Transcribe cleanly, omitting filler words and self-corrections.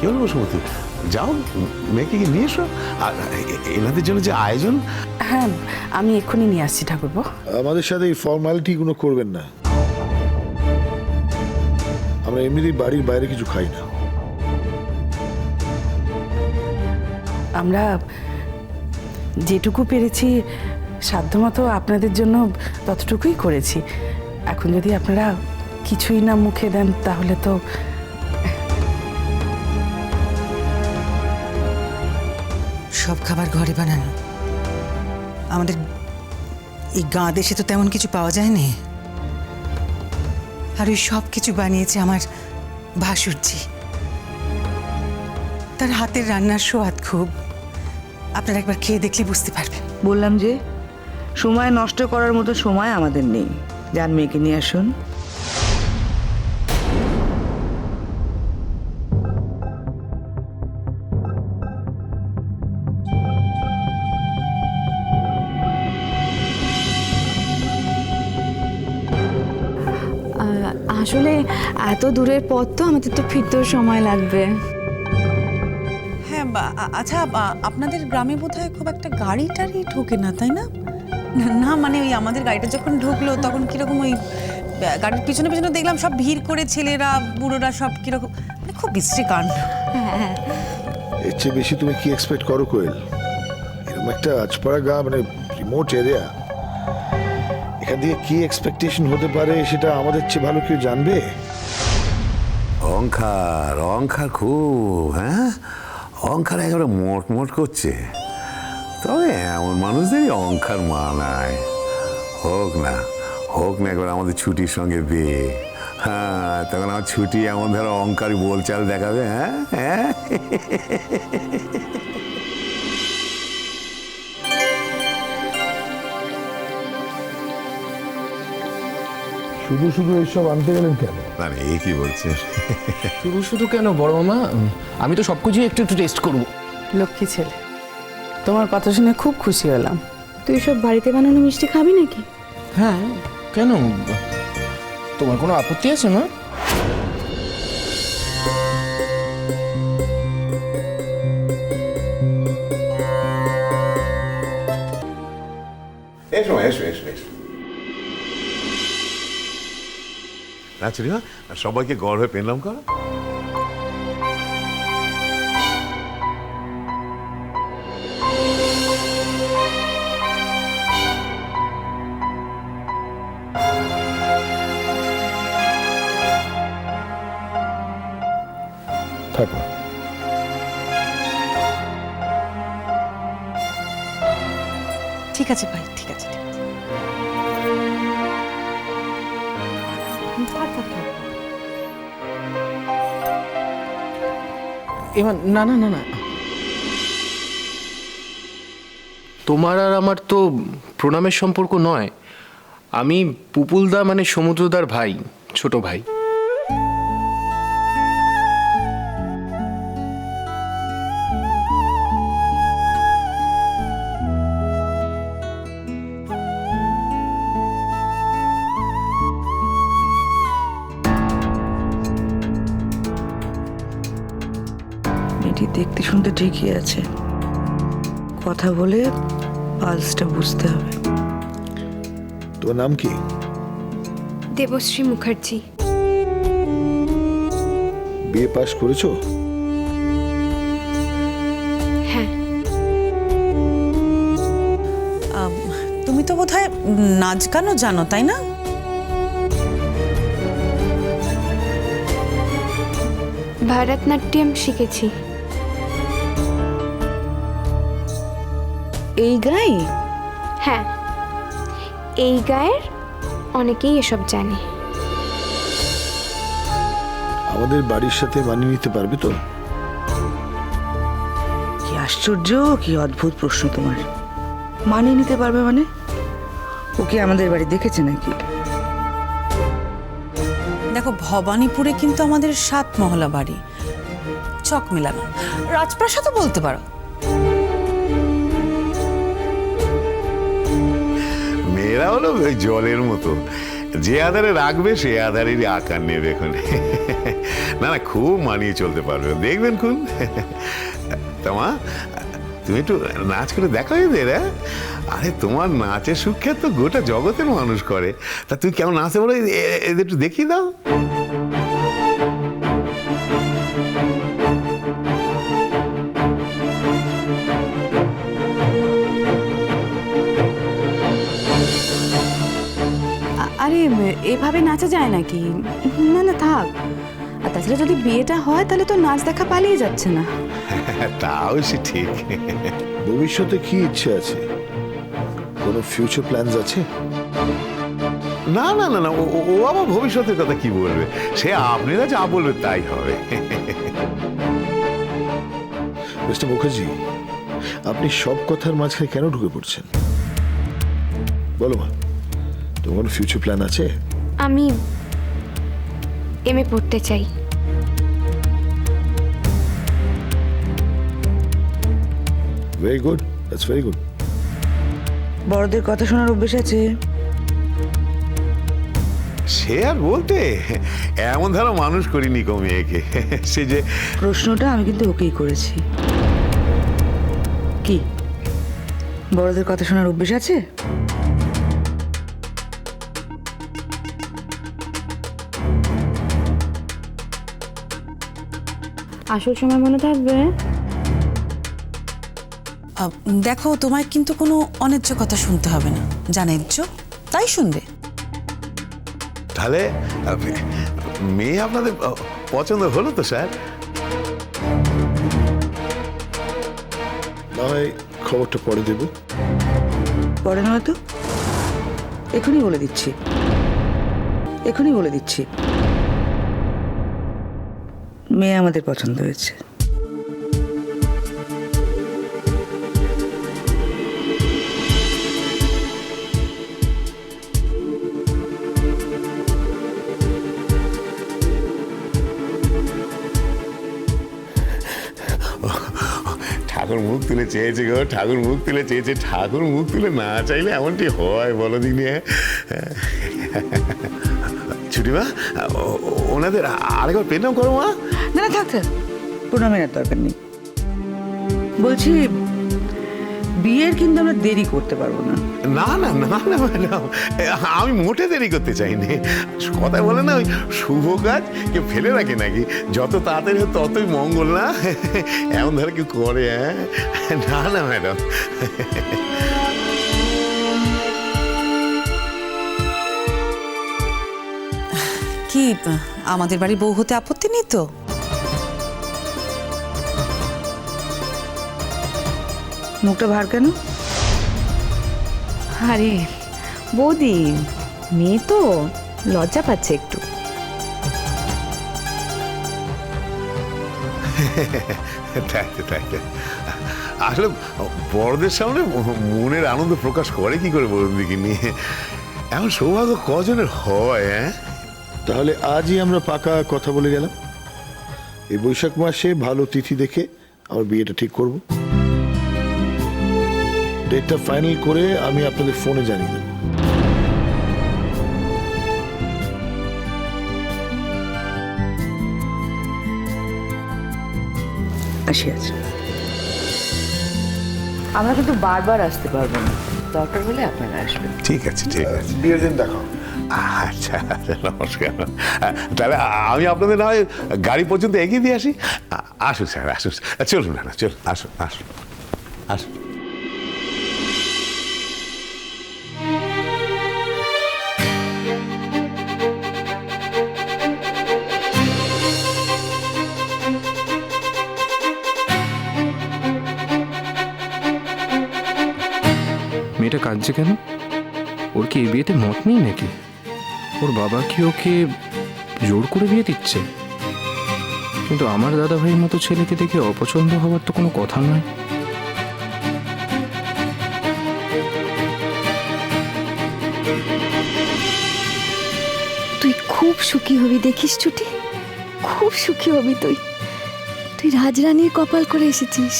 কি হলো বসুমতী, যাও মেয়েকে গিয়ে নিয়ে এসো। আর এনাদের জন্য যে আয়োজন। হ্যাঁ, আমি এক্ষুনি নিয়ে আসছি ঠাকুরপো। আমাদের সাথে এই ফর্মালিটিগুলো করবেন না। আমরা এমনিতেই বাড়ির বাইরে কিছু খাই না। আমরা যেটুকু পেরেছি সাধ্যমতো আপনাদের জন্য ততটুকুই করেছি। এখন যদি আপনারা কিছুই না মুখে দেন তাহলে তো। সব খাবার ঘরে বানানো, আমাদের এই গাঁ দেশে তো তেমন কিছু পাওয়া যায়নি। আর ওই সব কিছু বানিয়েছে আমার ভাসুরজি। তার হাতের রান্নার স্বাদ খুব, আপনারা একবার খেয়ে দেখলে বুঝতে পারবেন। বললাম যে সময় নষ্ট করার মতো সময় আমাদের নেই। যান মেয়েকে নিয়ে আসুন। আসলে এত দূরের পথ তো আমাদের তো ফিরতেও সময় লাগবে। হ্যাঁ, আচ্ছা, আপনাদের গ্রামে বোধহয় খুব একটা গাড়ি টাড়ি ঢোকে না, তাই না? না মানে ওই আমাদের গাড়িটা যখন ঢুকলো তখন কিরকম ওই গাড়ির পিছনে পিছনে দেখলাম সব ভিড় করে ছেলেরা বুড়োরা সব কিরকম, মানে খুব বিশ্রী কাণ্ড। এর চেয়ে বেশি তুমি কি এক্সপেক্ট করো কোয়েল? এরকম একটা আজপাড়া গা, মানে রিমোট এরিয়া, এখান থেকে কি এক্সপেকটেশন হতে পারে সেটা আমাদের চেয়ে ভালো কেউ জানবে? অহংকার অহংকার খুব, হ্যাঁ অহংকার একেবারে মোট মোট করছে। তবে এমন মানুষদেরই অহংকার মানায়। হোক না একবার আমাদের ছুটির সঙ্গে বিয়ে। হ্যাঁ, তখন আমার ছুটি এমন ধরো অহংকারী বোলচাল দেখাবে। হ্যাঁ হ্যাঁ, শুধু শুধু এইসব আনতে গেলেন কেন? না এ কি বলছে? শুধু শুধু কেন বড় মামা, আমি তো সবকিছুই একটু একটু টেস্ট করবো। লক্ষ্মী ছেলে, তোমার কথা শুনে খুব খুশি হলাম। তুই সব বাড়িতে বানানো মিষ্টি খাবি নাকি? হ্যাঁ, কেন? তোমার কোনো আপত্তি আছে মা? এসো এসো এসো এসো। না চলিমা, সবাইকে গড় হয়ে পেলাম করো। থাকো। ঠিক আছে ভাই, ঠিক আছে, ঠিক আছে। এবার না না না না, তোমার আর আমার তো প্রণামের সম্পর্ক নয়। আমি পুপুলদা মানে সমুদ্রদার ভাই, ছোট ভাই। মেয়েটি দেখতে শুনতে ঠিকই আছে, কথা বলে পালসটা বুঝতে হবে। তোমার নাম কি? দেবশ্রী মুখার্জি। বিএ পাস করেছো? হ্যাঁ। তুমি তো বোধহয় নাচ গানও জানো, তাই না? ভারতনাট্যম শিখেছি। এই গায়ে? হ্যাঁ, এই গায়ের অনেকেই এসব জানে। আমাদের বাড়ির সাথে মানিয়ে নিতে পারবে তো? কি আশ্চর্য, কি অদ্ভুত প্রশ্ন তোমার। মানিয়ে নিতে পারবে মানে? ও কি আমাদের বাড়ি দেখেছে নাকি? দেখো, ভবানীপুরে কিন্তু আমাদের 7 মহলা বাড়ি, চক মেলানো। রাজপ্রাসাদও বলতে পারো। মেয়েরা হলো ওই জলের মতো, যে আধারে রাখবে সে আধারেরই আকার নেবে এখন। না না, খুব মানিয়ে চলতে পারবে, দেখবেন খুন। তোমা, তুমি একটু নাচ করে দেখো এদের। হ্যাঁ, আরে তোমার নাচের সুখ্যাত তো গোটা জগতের মানুষ করে, তা তুমি কেমন নাচে বলো, এদের একটু দেখিয়ে দাও। আরে এভাবে নাচা যায় নাকি? না না থাক। আর তাছাড়া যদি বিয়েটা হয় তাহলে তো নাচ দেখা পালিয়ে যাচ্ছে না। তাও সে ঠিক। ভবিষ্যতে কি ইচ্ছে আছে? কোনো ফিউচার প্ল্যানস আছে? না না না না, ও আবার ভবিষ্যতের কথা কি বলবে, সে আপনারা যা বলবে তাই হবে। মিস্টার মুখার্জি, আপনি সব কথার মাঝখানে কেন ঢুকে পড়ছেন? বলো মা, তোমার কোনো ফিউচার প্ল্যান আছে? আমি এমএ পড়তে চাই। Very good, that's very good. বড়দের কথা শোনার অভ্যেস আছে? সে আর বলতে, এমন ধারা মানুষ করিনি কো মেয়েকে। সে যে প্রশ্নটা আমি কিন্তু ওকেই করেছি। কি বড়দের কথা শোনার অভ্যেস আছে? আসল সময় মনে থাকবে? দেখো, তোমায় কিন্তু কোনো অন্যায্য কথা শুনতে হবে না, যা ন্যায্য তাই শুনবে। তাহলে মেয়ে আপনাদের পছন্দ হলো তো স্যার? না হয় খবরটা পরে দেব। পরে নয় তো, এখনই বলে দিচ্ছি, এখনই বলে দিচ্ছি, মেয়ে আমাদের পছন্দ হয়েছে। ঠাকুর মুখ তুলে চেয়েছে গো, ঠাকুর মুখ তুলে চেয়েছে। ঠাকুর মুখ তুলে না চাইলে এমনটি হয় বলো দিনে? ছুটিমা, ওনাদের আরেকবার প্রণাম করো মা। না না থাক থাক, প্রণামের আর দরকার নেই। বলছি বিয়ের কিন্তু আমরা দেরি করতে পারবো না। না না না না ম্যাডাম, আমি মোটে দেরি করতে চাইনি। কথা বলে না, ওই শুভ কাজ কেউ ফেলে রাখে নাকি? যত তাড়াতাড়ি হয় ততই মঙ্গল, না? এমন ধরে কেউ করে? হ্যাঁ, না না ম্যাডাম। কি আমাদের বাড়ি বউ হতে আপত্তি নেই তো? মুখটা ভার কেন? আরে বৌদি, মেয়ে তো লজ্জা পাচ্ছে একটু। আসলে বড়দের সামনে মনের আনন্দ প্রকাশ করে কি করে বলুন দেখিনি? এমন সৌভাগ্য কজনের হয়? হ্যাঁ, তাহলে আজই আমরা পাকা কথা বলে গেলাম, এই বৈশাখ মাসে ভালো তিথি দেখে আমার বিয়েটা ঠিক করব। ডেটটা ফাইনাল করে আমি আপনাদের ফোনে জানিয়ে দেব। আসি আছে, আমরা কিন্তু বারবার আসতে পারবো না, দরকার হলে আপনারা আসবেন। ঠিক আছে ঠিক আছে। বিয়ের দিন দেখা। আচ্ছা আচ্ছা, নমস্কার। তাহলে আমি আপনাদের না হয় গাড়ি পর্যন্ত এগিয়ে দিয়ে আসি। আসুন স্যার, আসুন। চলুন না, চলুন, আসুন আসুন আসুন। মেয়েটা কাঁদছে কেন? ওর কি এই বিয়েতে মত নেই নাকি? ওর বাবা কি ওকে জোর করে বিয়ে দিচ্ছে? কিন্তু আমার দাদা ভাইয়ের মতো ছেলেকে দেখে অপছন্দ হওয়ার তো কোনো কথা নয়। তুই খুব সুখী হবি দেখিস ছুটি, খুব সুখী হবি তুই। তুই রাজরানীর কপাল করে এসেছিস।